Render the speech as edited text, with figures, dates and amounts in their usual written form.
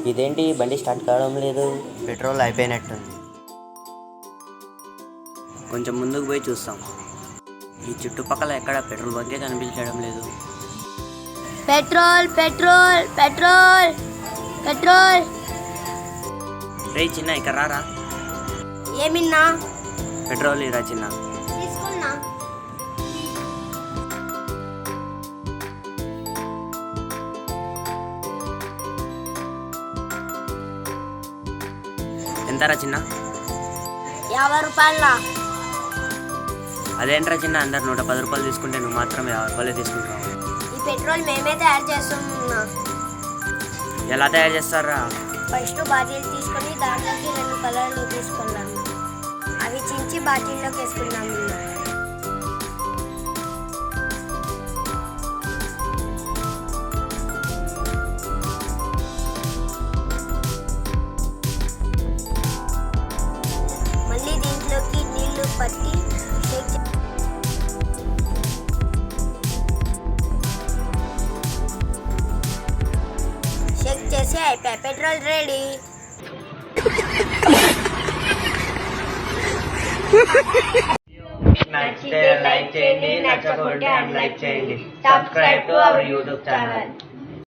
ఇదేంటి బండి స్టార్ట్ కావడం లేదు? పెట్రోల్ అయిపోయినట్టుంది. కొంచెం ముందుకు పోయి చూస్తాం. ఈ చుట్టుపక్కల ఎక్కడ పెట్రోల్ బంకే కనిపించడం లేదు. Petrol petrol petrol petrol. రే చిన్న, ఇక్కడ రారా. ఏమిన్నా? పెట్రోల్ ఇరా చిన్న. తీసుకున్నా. ఎంతరా చిన్న? 50 రూపాయల. అదేంట్రా చిన్న, అందరు 110 రూపాయలు తీసుకుంటే నువ్వు మాత్రం 50 రూపాయలే తీసుకుంటావు. ఈ పెట్రోల్ మేమే తయారు చేస్తున్నా. ఎలా తయారు చేస్తారా? ఫస్ట్ బాటిల్ తీసుకొని దాంట్లోకి 2 కలర్లు తీసుకున్నాం. అవి చించి బాటిల్లోకి వేసుకున్నాం. మళ్ళీ దీంట్లోకి నీళ్లు పట్టి షేక్ చేసి అయిపోయి పెట్రోల్ రెడీ. నచ్చితే లైక్ చేయండి, నచ్చకపోతే అన్లైక్ చేయండి. Subscribe to our YouTube channel.